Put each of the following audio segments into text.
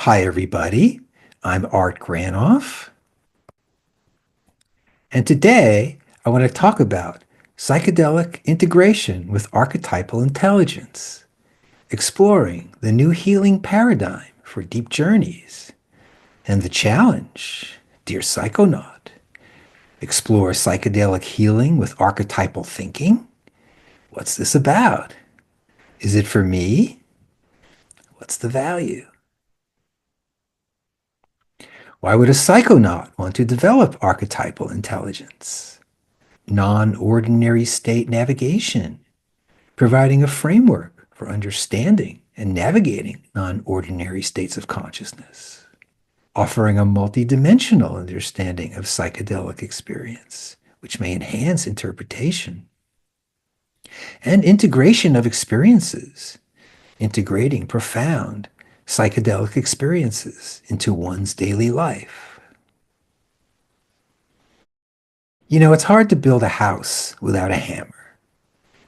Hi, everybody. I'm Art Granoff, and today I want to talk about psychedelic integration with archetypal intelligence, exploring the new healing paradigm for deep journeys, and the challenge, dear Psychonaut. Explore psychedelic healing with archetypal thinking? What's this about? Is it for me? What's the value? Why would a psychonaut want to develop archetypal intelligence? Non-ordinary state navigation, providing a framework for understanding and navigating non-ordinary states of consciousness. Offering a multidimensional understanding of psychedelic experience, which may enhance interpretation. And integration of experiences, integrating profound psychedelic experiences into one's daily life. You know, it's hard to build a house without a hammer.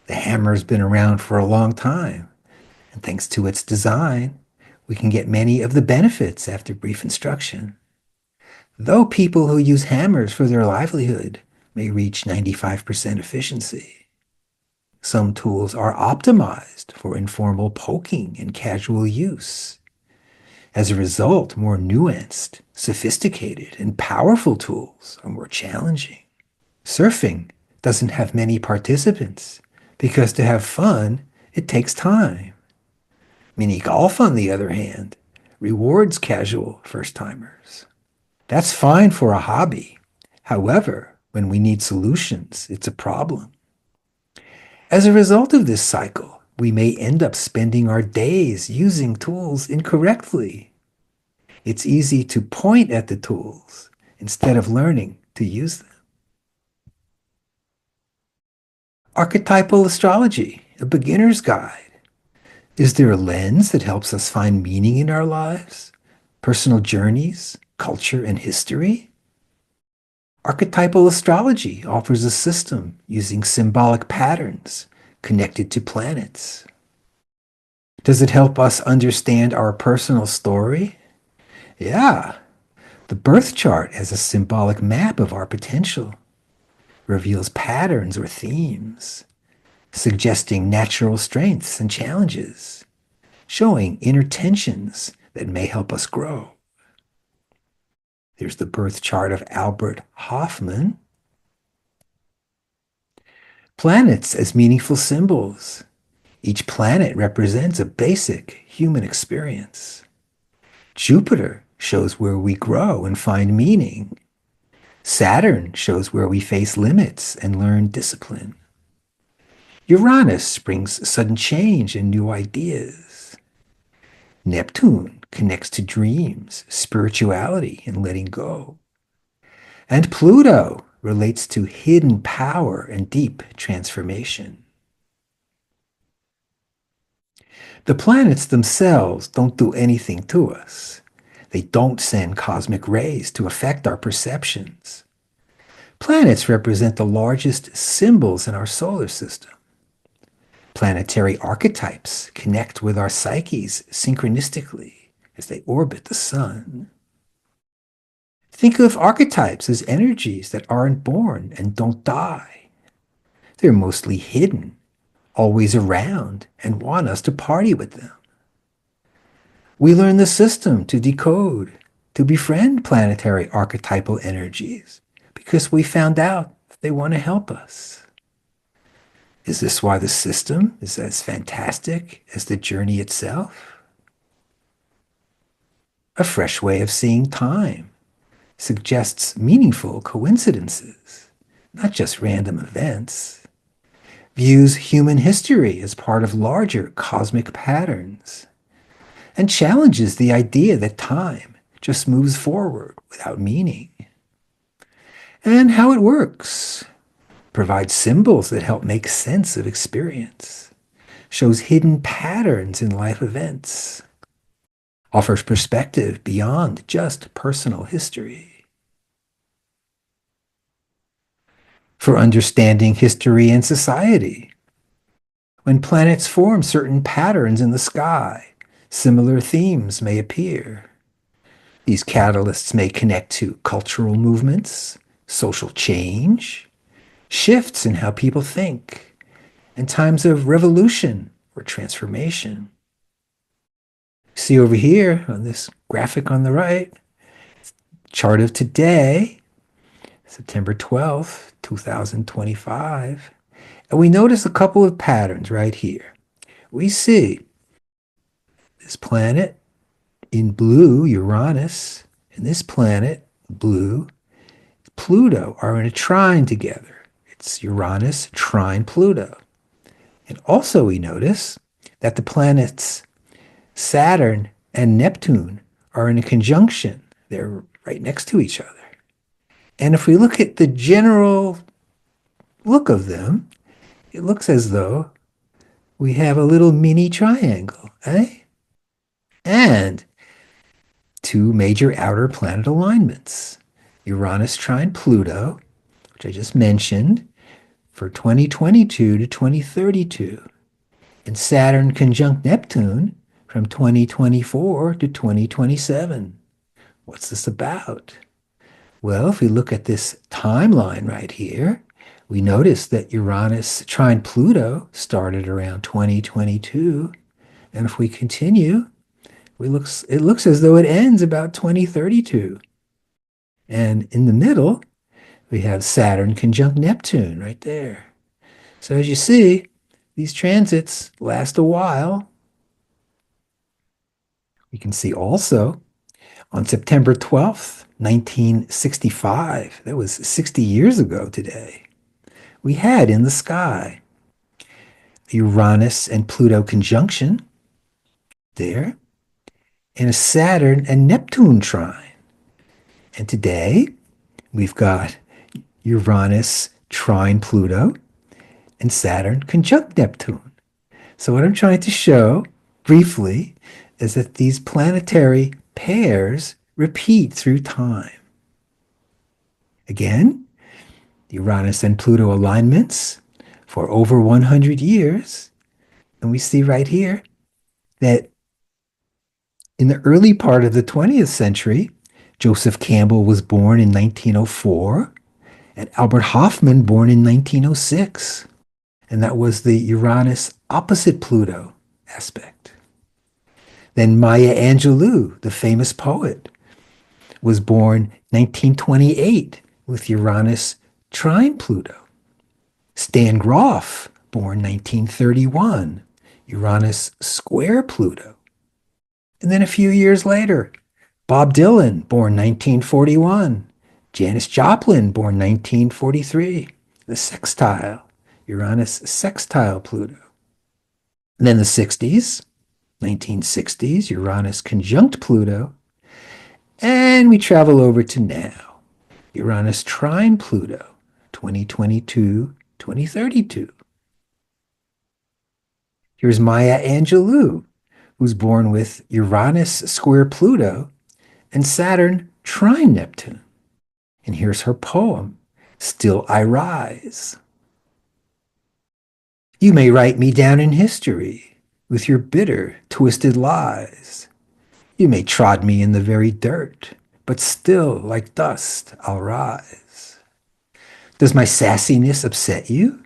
The hammer's been around for a long time, and thanks to its design, we can get many of the benefits after brief instruction. Though people who use hammers for their livelihood may reach 95% efficiency, some tools are optimized for informal poking and casual use. As a result, more nuanced, sophisticated, and powerful tools are more challenging. Surfing doesn't have many participants because to have fun, it takes time. Mini golf, on the other hand, rewards casual first-timers. That's fine for a hobby. However, when we need solutions, it's a problem. As a result of this cycle, we may end up spending our days using tools incorrectly. It's easy to point at the tools instead of learning to use them. Archetypal astrology, a beginner's guide. Is there a lens that helps us find meaning in our lives, personal journeys, culture, and history? Archetypal astrology offers a system using symbolic patterns connected to planets. Does it help us understand our personal story? Yeah. The birth chart as a symbolic map of our potential reveals patterns or themes, suggesting natural strengths and challenges, showing inner tensions that may help us grow. There's the birth chart of Albert Hoffman. Planets as meaningful symbols. Each planet represents a basic human experience. Jupiter shows where we grow and find meaning. Saturn shows where we face limits and learn discipline. Uranus brings sudden change and new ideas. Neptune connects to dreams, spirituality, and letting go. And Pluto relates to hidden power and deep transformation. The planets themselves don't do anything to us. They don't send cosmic rays to affect our perceptions. Planets represent the largest symbols in our solar system. Planetary archetypes connect with our psyches synchronistically as they orbit the sun. Think of archetypes as energies that aren't born and don't die. They're mostly hidden, always around, and want us to party with them. We learn the system to decode, to befriend planetary archetypal energies, because we found out they want to help us. Is this why the system is as fantastic as the journey itself? A fresh way of seeing time suggests meaningful coincidences, not just random events. Views human history as part of larger cosmic patterns, and challenges the idea that time just moves forward without meaning. And how it works. Provides symbols that help make sense of experience. Shows hidden patterns in life events. Offers perspective beyond just personal history. For understanding history and society. When planets form certain patterns in the sky, similar themes may appear. These catalysts may connect to cultural movements, social change, shifts in how people think, and times of revolution or transformation. See over here on this graphic on the right, chart of today, September 12th, 2025. And we notice a couple of patterns right here. We see this planet in blue, Uranus, and this planet, blue, Pluto, are in a trine together. It's Uranus trine Pluto. And also we notice that the planets Saturn and Neptune are in a conjunction. They're right next to each other. And if we look at the general look of them, it looks as though we have a little mini triangle, eh? And two major outer planet alignments. Uranus trine Pluto, which I just mentioned, for 2022 to 2032, and Saturn conjunct Neptune from 2024 to 2027. What's this about? Well, if we look at this timeline right here, we notice that Uranus trine Pluto started around 2022, and if we continue, it looks as though it ends about 2032. And in the middle, we have Saturn conjunct Neptune right there. So as you see, these transits last a while. We can see also on September 12th, 1965, that was 60 years ago today, we had in the sky the Uranus and Pluto conjunction there, and a Saturn and Neptune trine. And today, we've got Uranus trine Pluto and Saturn conjunct Neptune. So what I'm trying to show briefly is that these planetary pairs repeat through time. Again, Uranus and Pluto alignments for over 100 years. And we see right here that in the early part of the 20th century, Joseph Campbell was born in 1904 and Albert Hofmann born in 1906. And that was the Uranus opposite Pluto aspect. Then Maya Angelou, the famous poet, was born 1928 with Uranus trine Pluto. Stan Grof, born 1931, Uranus square Pluto. And then a few years later, Bob Dylan, born 1941, Janis Joplin, born 1943, the sextile, Uranus sextile Pluto. And then the 60s, 1960s, Uranus conjunct Pluto. And we travel over to now, Uranus trine Pluto, 2022, 2032. Here's Maya Angelou, who's born with Uranus square Pluto and Saturn trine Neptune. And here's her poem, Still I Rise. You may write me down in history with your bitter, twisted lies. You may trod me in the very dirt, but still, like dust, I'll rise. Does my sassiness upset you?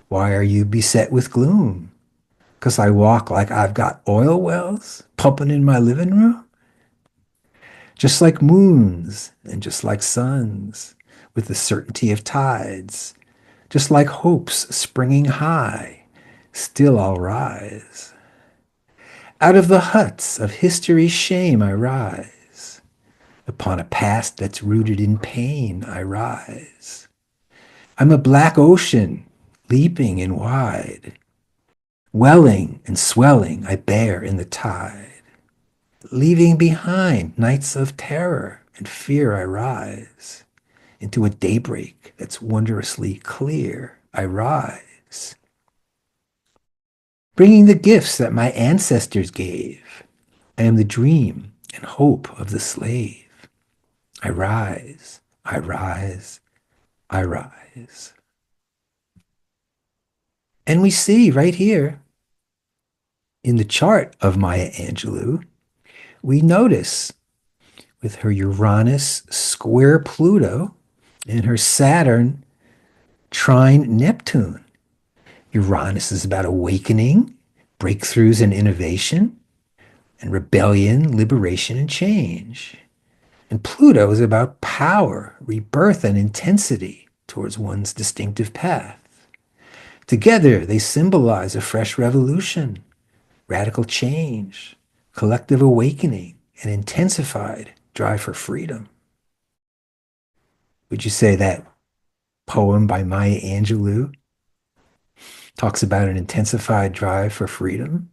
Why are you beset with gloom? 'Cause I walk like I've got oil wells pumping in my living room? Just like moons and just like suns, with the certainty of tides, just like hopes springing high, still I'll rise. Out of the huts of history's shame I rise. Upon a past that's rooted in pain I rise. I'm a black ocean, leaping and wide. Welling and swelling I bear in the tide. Leaving behind nights of terror and fear I rise. Into a daybreak that's wondrously clear I rise. Bringing the gifts that my ancestors gave. I am the dream and hope of the slave. I rise, I rise, I rise. And we see right here in the chart of Maya Angelou, we notice with her Uranus square Pluto and her Saturn trine Neptune. Uranus is about awakening, breakthroughs and innovation, and rebellion, liberation, and change. And Pluto is about power, rebirth, and intensity towards one's distinctive path. Together, they symbolize a fresh revolution, radical change, collective awakening, and intensified drive for freedom. Would you say that poem by Maya Angelou talks about an intensified drive for freedom?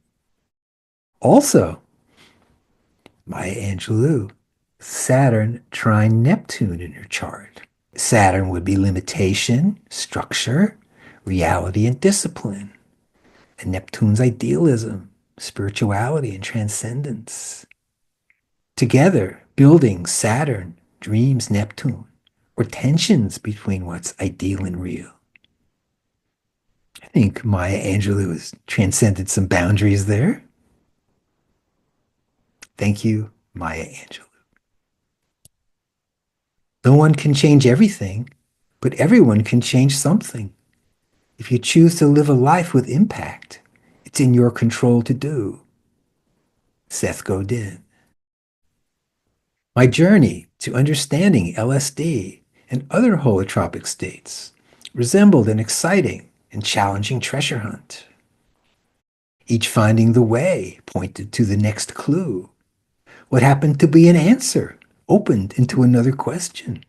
Also, Maya Angelou, Saturn trine Neptune in her chart. Saturn would be limitation, structure, reality, and discipline. And Neptune's idealism, spirituality, and transcendence. Together, building Saturn, dreams, Neptune, or tensions between what's ideal and real. I think Maya Angelou has transcended some boundaries there. Thank you, Maya Angelou. No one can change everything, but everyone can change something. If you choose to live a life with impact, it's in your control to do. Seth Godin. My journey to understanding LSD and other holotropic states resembled an exciting and challenging treasure hunt. Each finding the way pointed to the next clue. What happened to be an answer opened into another question.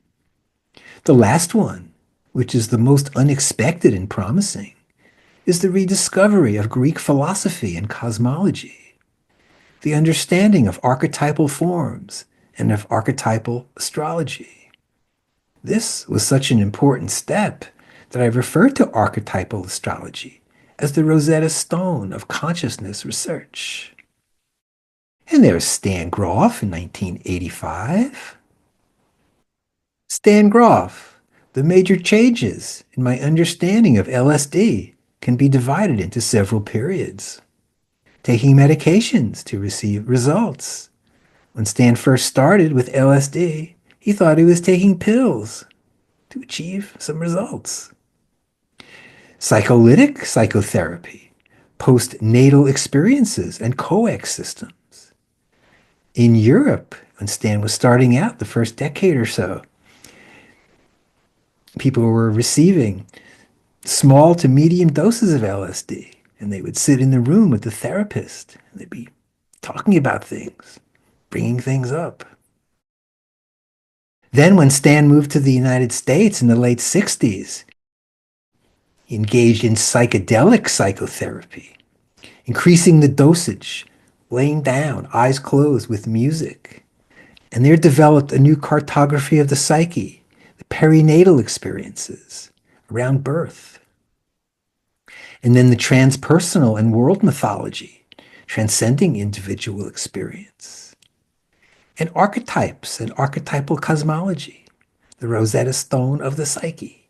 The last one, which is the most unexpected and promising, is the rediscovery of Greek philosophy and cosmology, the understanding of archetypal forms and of archetypal astrology. This was such an important step that I refer to archetypal astrology as the Rosetta Stone of consciousness research. And there's Stan Grof in 1985. Stan Grof, the major changes in my understanding of LSD can be divided into several periods. Taking medications to receive results. When Stan first started with LSD, he thought he was taking pills to achieve some results. Psycholytic psychotherapy, postnatal experiences, and COEX systems. In Europe, when Stan was starting out the first decade or so, people were receiving small to medium doses of LSD, and they would sit in the room with the therapist, and they'd be talking about things, bringing things up. Then when Stan moved to the United States in the late 60s, he engaged in psychedelic psychotherapy, increasing the dosage, laying down, eyes closed with music. And there developed a new cartography of the psyche, the perinatal experiences around birth. And then the transpersonal and world mythology, transcending individual experience. And archetypes and archetypal cosmology, the Rosetta Stone of the psyche.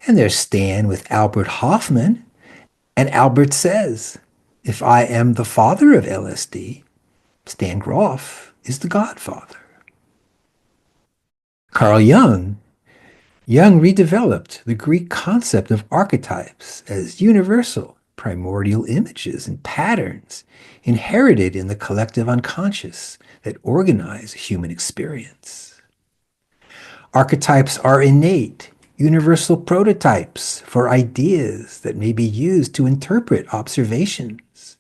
And there's Stan with Albert Hoffman, and Albert says, if I am the father of LSD, Stan Grof is the godfather. Carl Jung redeveloped the Greek concept of archetypes as universal, primordial images and patterns inherited in the collective unconscious that organize human experience. Archetypes are innate, universal prototypes for ideas that may be used to interpret observations.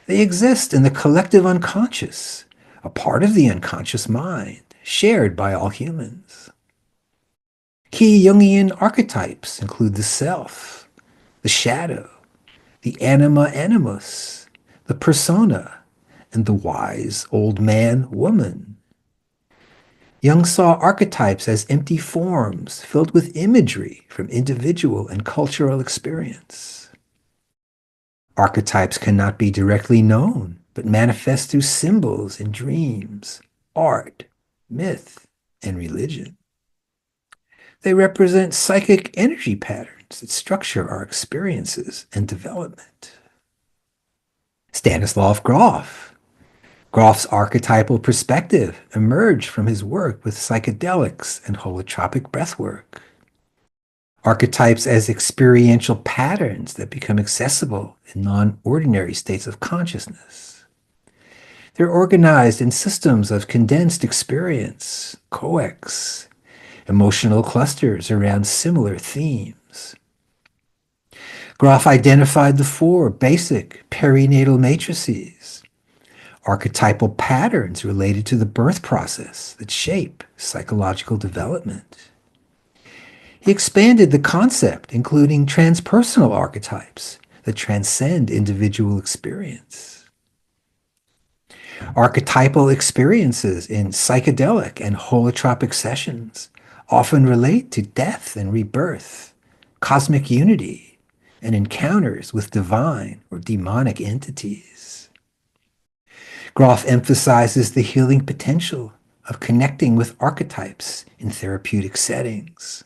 They exist in the collective unconscious, a part of the unconscious mind, shared by all humans. Key Jungian archetypes include the self, the shadow, the anima animus, the persona, and the wise old man-woman. Jung saw archetypes as empty forms filled with imagery from individual and cultural experience. Archetypes cannot be directly known, but manifest through symbols in dreams, art, myth, and religion. They represent psychic energy patterns that structure our experiences and development. Stanislav Grof, Grof's archetypal perspective emerged from his work with psychedelics and holotropic breathwork. Archetypes as experiential patterns that become accessible in non-ordinary states of consciousness. They're organized in systems of condensed experience, COEX, emotional clusters around similar themes. Grof identified the four basic perinatal matrices, archetypal patterns related to the birth process that shape psychological development. He expanded the concept, including transpersonal archetypes that transcend individual experience. Archetypal experiences in psychedelic and holotropic sessions often relate to death and rebirth, cosmic unity, and encounters with divine or demonic entities. Grof emphasizes the healing potential of connecting with archetypes in therapeutic settings.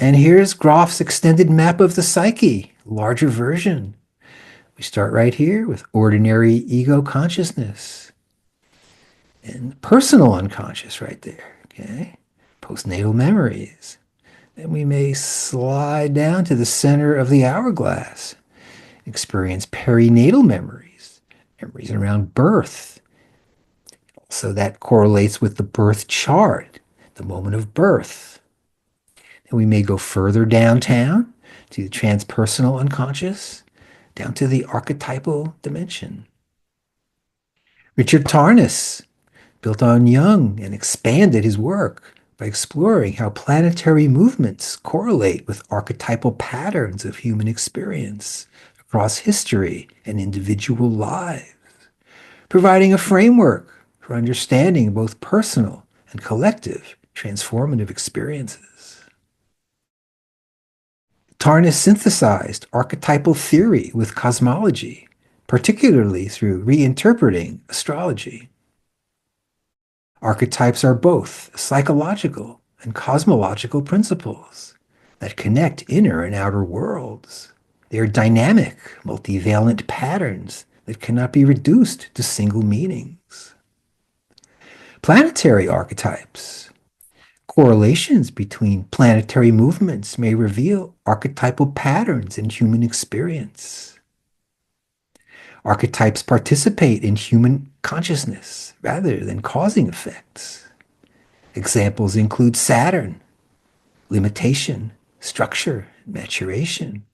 And here's Grof's extended map of the psyche, larger version. We start right here with ordinary ego consciousness and personal unconscious right there, okay? Postnatal memories. Then we may slide down to the center of the hourglass, experience perinatal memories, memories around birth. So that correlates with the birth chart, the moment of birth. And we may go further downtown to the transpersonal unconscious, down to the archetypal dimension. Richard Tarnas built on Jung and expanded his work by exploring how planetary movements correlate with archetypal patterns of human experience across history and individual lives, providing a framework for understanding both personal and collective transformative experiences. Tarnas synthesized archetypal theory with cosmology, particularly through reinterpreting astrology. Archetypes are both psychological and cosmological principles that connect inner and outer worlds. They are dynamic, multivalent patterns that cannot be reduced to single meanings. Planetary archetypes. Correlations between planetary movements may reveal archetypal patterns in human experience. Archetypes participate in human consciousness rather than causing effects. Examples include Saturn, limitation, structure, maturation;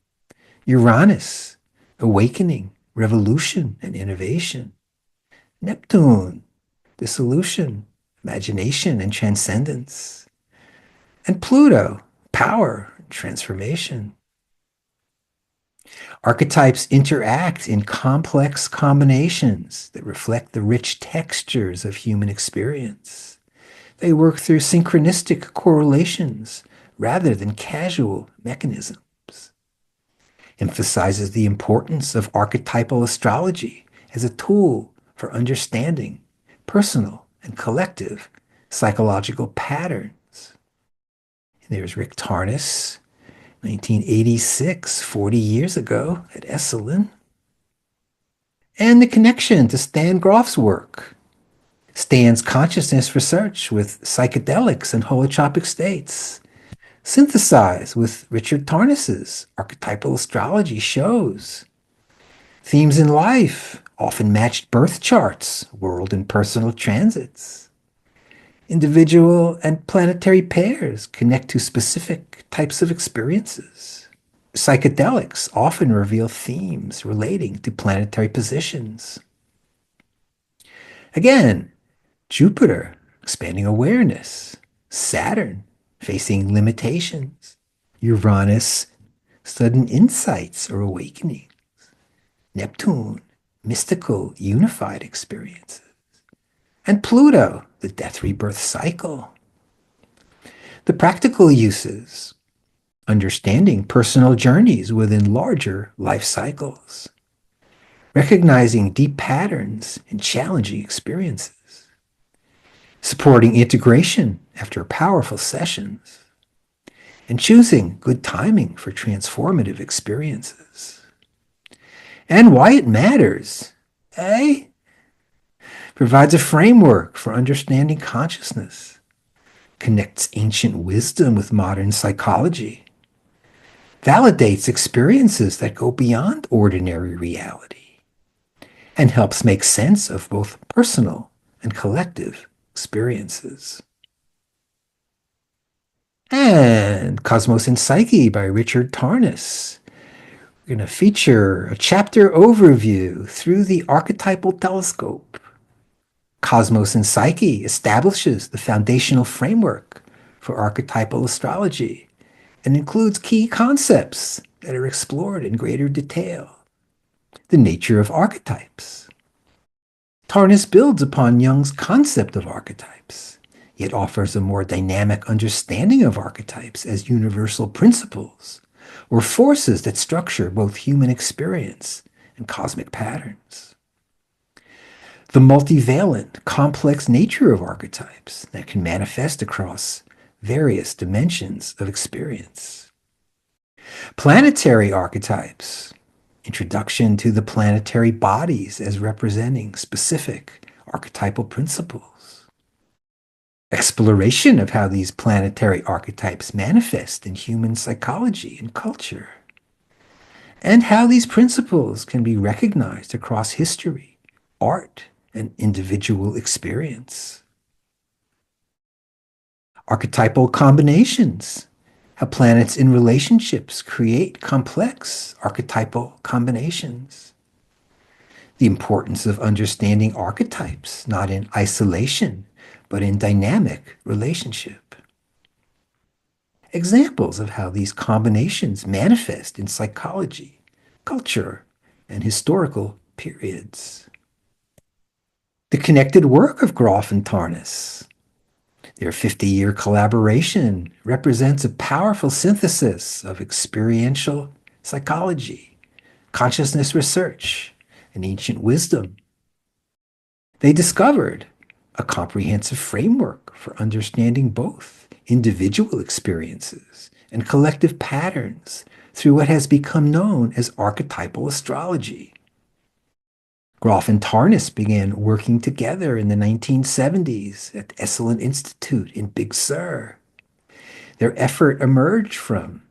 Uranus, awakening, revolution, and innovation; Neptune, dissolution, imagination, and transcendence; and Pluto, power, and transformation. Archetypes interact in complex combinations that reflect the rich textures of human experience. They work through synchronistic correlations rather than casual mechanisms. Emphasizes the importance of archetypal astrology as a tool for understanding personal and collective psychological patterns. There's Rick Tarnas, 1986, 40 years ago at Esalen. And the connection to Stan Grof's work. Stan's consciousness research with psychedelics and holotropic states, synthesized with Richard Tarnas's archetypal astrology shows. Themes in life often matched birth charts, world and personal transits. Individual and planetary pairs connect to specific types of experiences. Psychedelics often reveal themes relating to planetary positions. Again, Jupiter, expanding awareness; Saturn, facing limitations; Uranus, sudden insights or awakenings; Neptune, mystical, unified experiences; and Pluto, the death-rebirth cycle. The practical uses: understanding personal journeys within larger life cycles; recognizing deep patterns in challenging experiences; supporting integration after powerful sessions; and choosing good timing for transformative experiences. And why it matters, eh? provides a framework for understanding consciousness, connects ancient wisdom with modern psychology, validates experiences that go beyond ordinary reality, and helps make sense of both personal and collective experiences. And Cosmos and Psyche by Richard Tarnas. We're going to feature a chapter overview through the archetypal telescope. Cosmos and Psyche establishes the foundational framework for archetypal astrology and includes key concepts that are explored in greater detail. The nature of archetypes. Tarnas builds upon Jung's concept of archetypes, yet offers a more dynamic understanding of archetypes as universal principles or forces that structure both human experience and cosmic patterns. The multivalent, complex nature of archetypes that can manifest across various dimensions of experience. Planetary archetypes. Introduction to the planetary bodies as representing specific archetypal principles. Exploration of how these planetary archetypes manifest in human psychology and culture, and how these principles can be recognized across history, art, and individual experience. Archetypal combinations, how planets in relationships create complex archetypal combinations. The importance of understanding archetypes, not in isolation, but in dynamic relationship. Examples of how these combinations manifest in psychology, culture, and historical periods. The connected work of Grof and Tarnas. Their 50-year collaboration represents a powerful synthesis of experiential psychology, consciousness research, and ancient wisdom. They discovered a comprehensive framework for understanding both individual experiences and collective patterns through what has become known as archetypal astrology. Grof and Tarnas began working together in the 1970s at the Esalen Institute in Big Sur. Their effort emerged from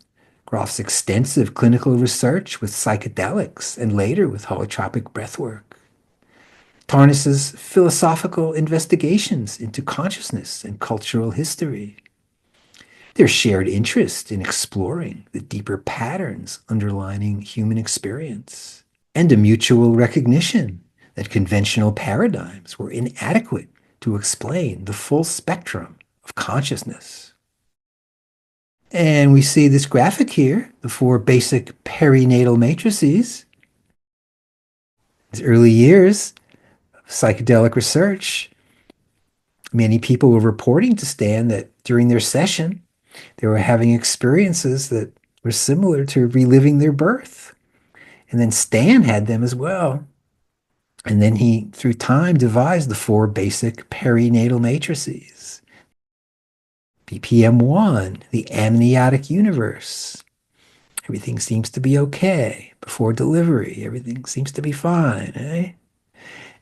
Grof's extensive clinical research with psychedelics and later with holotropic breathwork. Tarnas's philosophical investigations into consciousness and cultural history. Their shared interest in exploring the deeper patterns underlying human experience, and a mutual recognition that conventional paradigms were inadequate to explain the full spectrum of consciousness. And we see this graphic here, the 4 basic perinatal matrices. In the early years of psychedelic research, many people were reporting to Stan that during their session, they were having experiences that were similar to reliving their birth. And then Stan had them as well. And then he, through time, devised the 4 basic perinatal matrices. BPM1, the amniotic universe. Everything seems to be okay before delivery. Everything seems to be fine, eh?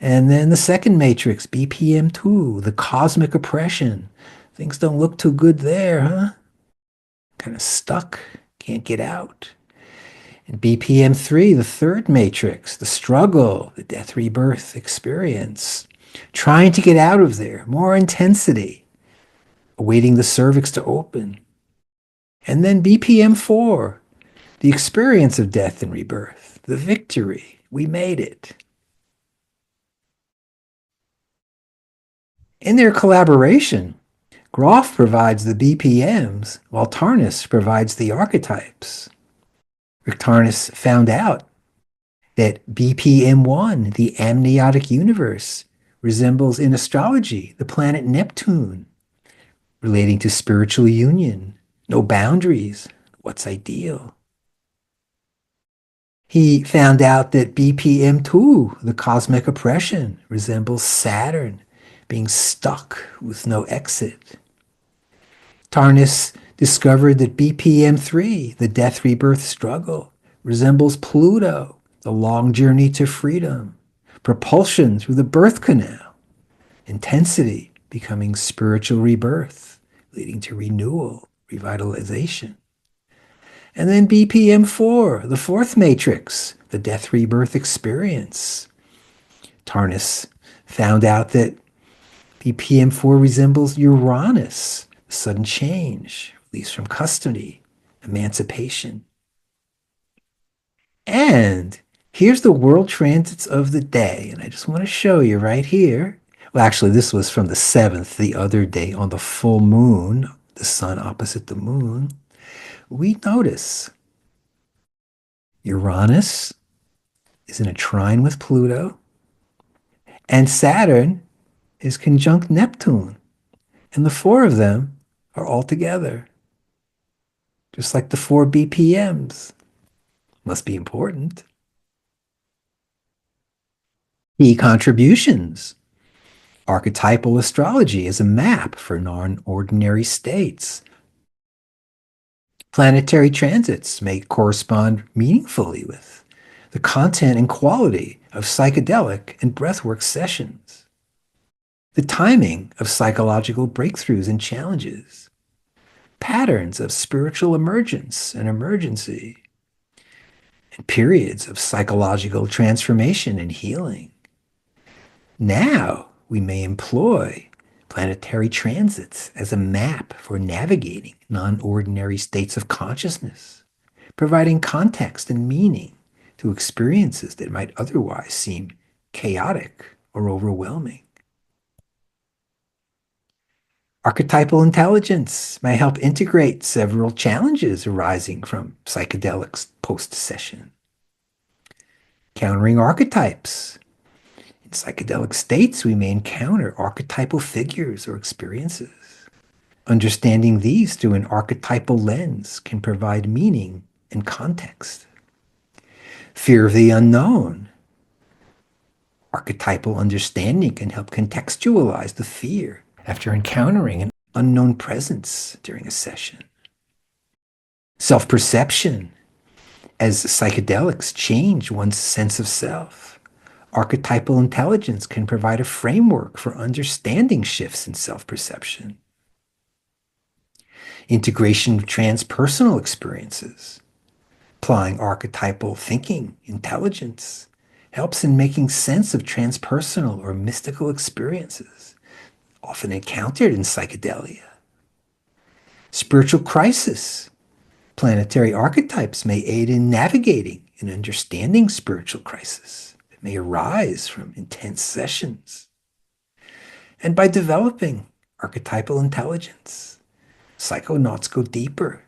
And then the second matrix, BPM2, the cosmic oppression. Things don't look too good there, huh? Kind of stuck, can't get out. And BPM3, the third matrix, the struggle, the death rebirth experience. Trying to get out of there, more intensity, awaiting the cervix to open. And then BPM4, the experience of death and rebirth, the victory, we made it. In their collaboration, Grof provides the BPMs, while Tarnas provides the archetypes. Tarnas found out that BPM1, the amniotic universe, resembles in astrology the planet Neptune, relating to spiritual union, no boundaries, what's ideal. He found out that BPM2, the cosmic oppression, resembles Saturn, being stuck with no exit. Tarnas discovered that BPM3, the death rebirth struggle, resembles Pluto, the long journey to freedom, propulsion through the birth canal, intensity becoming spiritual rebirth, leading to renewal, revitalization. And then BPM4, the fourth matrix, the death rebirth experience. Tarnas found out that BPM4 resembles Uranus, sudden change, release from custody, emancipation. And here's the world transits of the day. And I just want to show you right here. Well, actually, this was from the 7th, the other day on the full moon, the sun opposite the moon. We notice Uranus is in a trine with Pluto, and Saturn is conjunct Neptune. And the four of them are all together, just like the four BPMs. Must be important. Key contributions. Archetypal astrology is a map for non-ordinary states. Planetary transits may correspond meaningfully with the content and quality of psychedelic and breathwork sessions. The timing of psychological breakthroughs and challenges. Patterns of spiritual emergence and emergency. And periods of psychological transformation and healing. Now we may employ planetary transits as a map for navigating non-ordinary states of consciousness, providing context and meaning to experiences that might otherwise seem chaotic or overwhelming. Archetypal intelligence may help integrate several challenges arising from psychedelics post-session. Countering archetypes. In psychedelic states, we may encounter archetypal figures or experiences. Understanding these through an archetypal lens can provide meaning and context. Fear of the unknown. Archetypal understanding can help contextualize the fear after encountering an unknown presence during a session. Self-perception. As psychedelics change one's sense of self, archetypal intelligence can provide a framework for understanding shifts in self-perception. Integration of transpersonal experiences. Applying archetypal thinking, intelligence, helps in making sense of transpersonal or mystical experiences, often encountered in psychedelia. Spiritual crisis. Planetary archetypes may aid in navigating and understanding spiritual crisis that may arise from intense sessions. And by developing archetypal intelligence, psychonauts go deeper,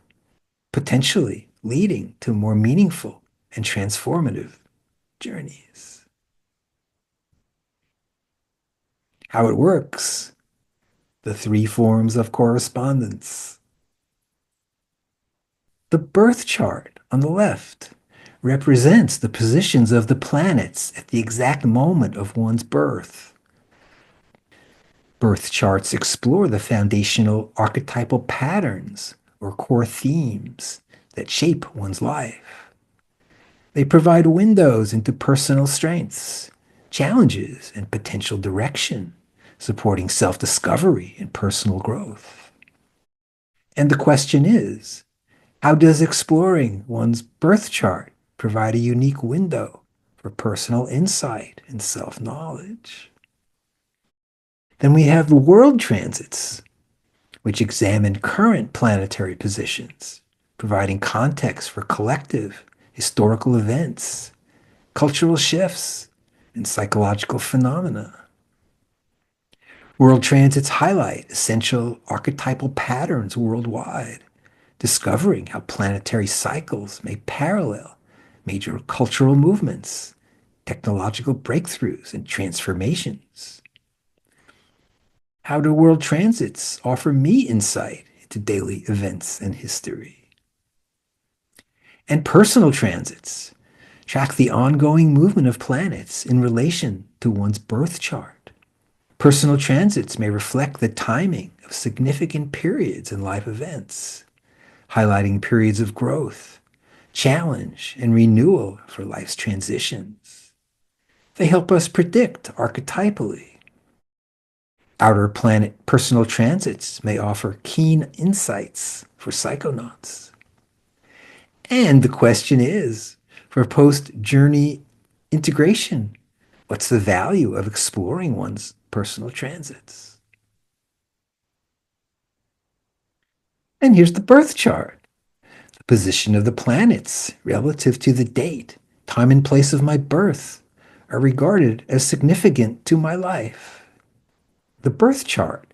potentially leading to more meaningful and transformative journeys. How it works. The three forms of correspondence. The birth chart on the left represents the positions of the planets at the exact moment of one's birth. Birth charts explore the foundational archetypal patterns or core themes that shape one's life. They provide windows into personal strengths, challenges, and potential direction, supporting self-discovery and personal growth. And the question is, how does exploring one's birth chart provide a unique window for personal insight and self-knowledge? Then we have the world transits, which examine current planetary positions, providing context for collective historical events, cultural shifts, and psychological phenomena. World transits highlight essential archetypal patterns worldwide, discovering how planetary cycles may parallel major cultural movements, technological breakthroughs, and transformations. How do world transits offer me insight into daily events and history? And personal transits track the ongoing movement of planets in relation to one's birth chart. Personal transits may reflect the timing of significant periods in life events, highlighting periods of growth, challenge, and renewal for life's transitions. They help us predict archetypally Outer planet personal transits may offer keen insights for psychonauts. And the question is, for post-journey integration, what's the value of exploring one's personal transits? And here's the birth chart. The position of the planets relative to the date, time and place of my birth are regarded as significant to my life. The birth chart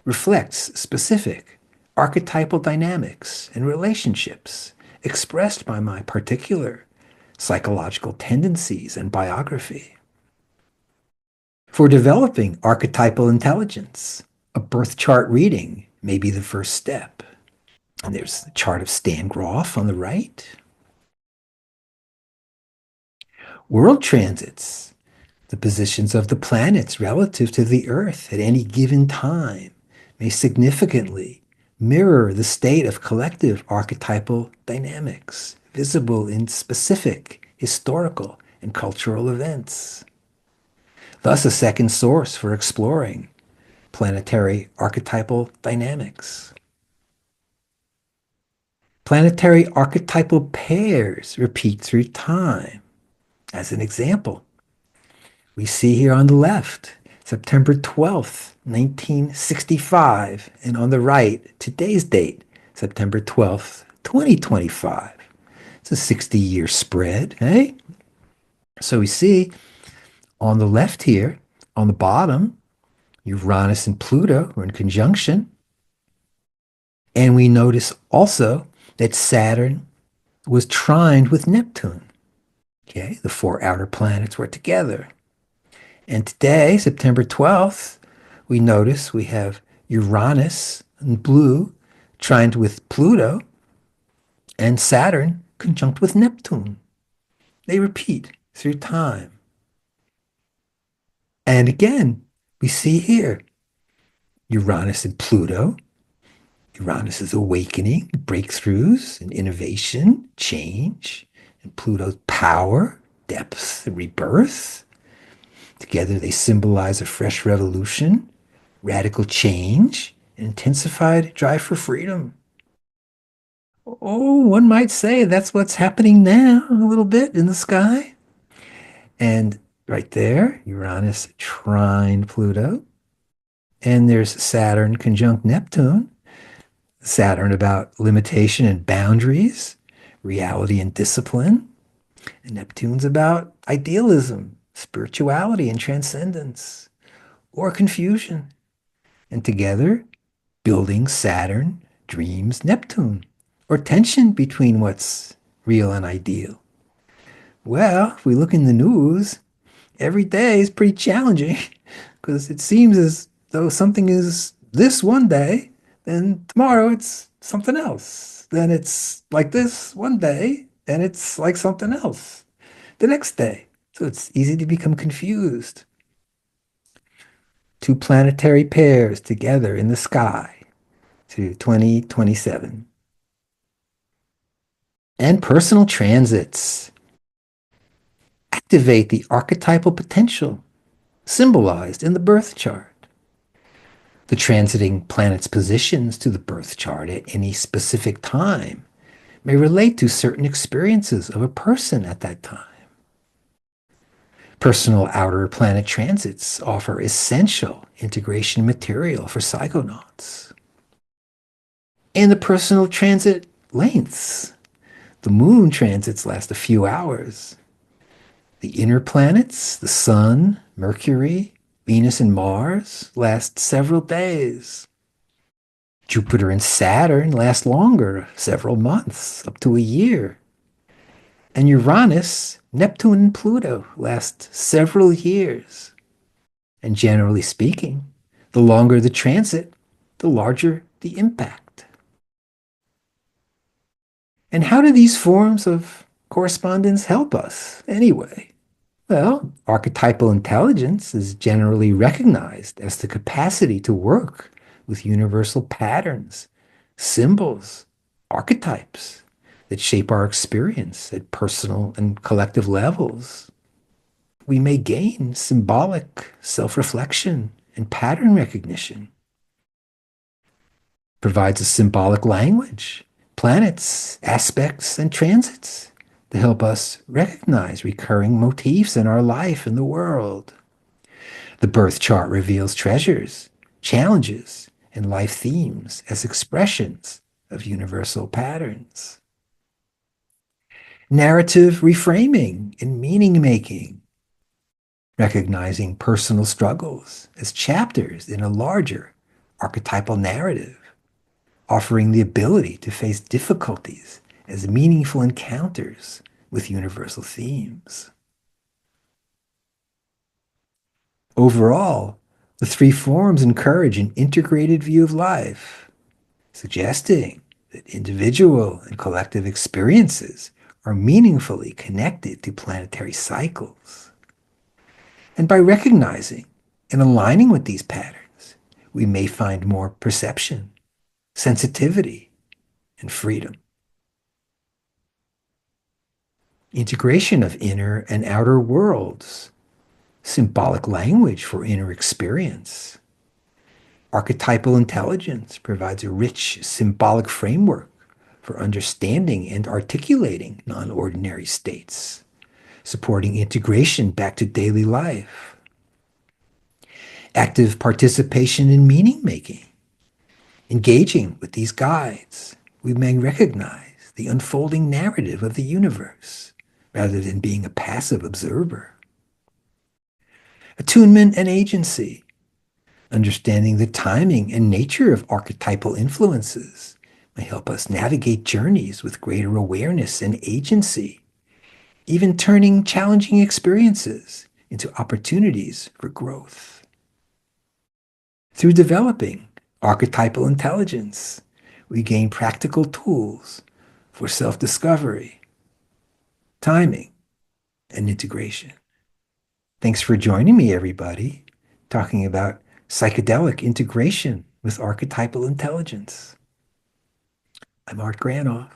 reflects specific archetypal dynamics and relationships expressed by my particular psychological tendencies and biography. For developing archetypal intelligence, a birth chart reading may be the first step. And there's the chart of Stan Grof on the right. World transits, the positions of the planets relative to the Earth at any given time, may significantly mirror the state of collective archetypal dynamics visible in specific historical and cultural events. Thus, a second source for exploring planetary archetypal dynamics. Planetary archetypal pairs repeat through time. As an example, we see here on the left, September 12th, 1965, and on the right, today's date, September 12th, 2025. It's a 60-year spread, eh? So we see on the left here, on the bottom, Uranus and Pluto are in conjunction. And we notice also that Saturn was trined with Neptune. Okay, the four outer planets were together. And today, September 12th, we notice we have Uranus in blue trined with Pluto and Saturn conjunct with Neptune. They repeat through time. And again, we see here Uranus and Pluto. Uranus is awakening, breakthroughs, and innovation, change, and Pluto's power, depth, and rebirth. Together they symbolize a fresh revolution, radical change, and intensified drive for freedom. Oh, one might say that's what's happening now, a little bit in the sky. And right there, Uranus trine Pluto. And there's Saturn conjunct Neptune. Saturn about limitation and boundaries, reality and discipline. And Neptune's about idealism, spirituality and transcendence, or confusion. And together, building Saturn, dreams, Neptune, or tension between what's real and ideal. Well, if we look in the news, every day is pretty challenging because it seems as though something is this one day, then tomorrow it's something else. Then it's like this one day, and it's like something else the next day. So it's easy to become confused. Two planetary pairs together in the sky to 2027. And personal transits activate the archetypal potential symbolized in the birth chart. The transiting planet's positions to the birth chart at any specific time may relate to certain experiences of a person at that time. Personal outer planet transits offer essential integration material for psychonauts. And the personal transit lengths. The moon transits last a few hours. The inner planets, the Sun, Mercury, Venus, and Mars, last several days. Jupiter and Saturn last longer, several months, up to a year. And Uranus, Neptune, and Pluto last several years. And generally speaking, the longer the transit, the larger the impact. And how do these forms of correspondence help us anyway? Well, archetypal intelligence is generally recognized as the capacity to work with universal patterns, symbols, archetypes that shape our experience at personal and collective levels. We may gain symbolic self-reflection and pattern recognition. Provides a symbolic language, planets, aspects, and transits to help us recognize recurring motifs in our life and the world. The birth chart reveals treasures, challenges, and life themes as expressions of universal patterns. Narrative reframing and meaning making, recognizing personal struggles as chapters in a larger archetypal narrative, offering the ability to face difficulties as meaningful encounters with universal themes. Overall, the three forms encourage an integrated view of life, suggesting that individual and collective experiences are meaningfully connected to planetary cycles. And by recognizing and aligning with these patterns, we may find more perception, sensitivity, and freedom. Integration of inner and outer worlds, symbolic language for inner experience. Archetypal intelligence provides a rich symbolic framework for understanding and articulating non-ordinary states, supporting integration back to daily life. Active participation in meaning making. Engaging with these guides, we may recognize the unfolding narrative of the universe rather than being a passive observer. Attunement and agency, understanding the timing and nature of archetypal influences may help us navigate journeys with greater awareness and agency, even turning challenging experiences into opportunities for growth. Through developing archetypal intelligence, we gain practical tools for self-discovery, timing, and integration. Thanks for joining me, everybody, talking about psychedelic integration with archetypal intelligence. I'm Art Granoff.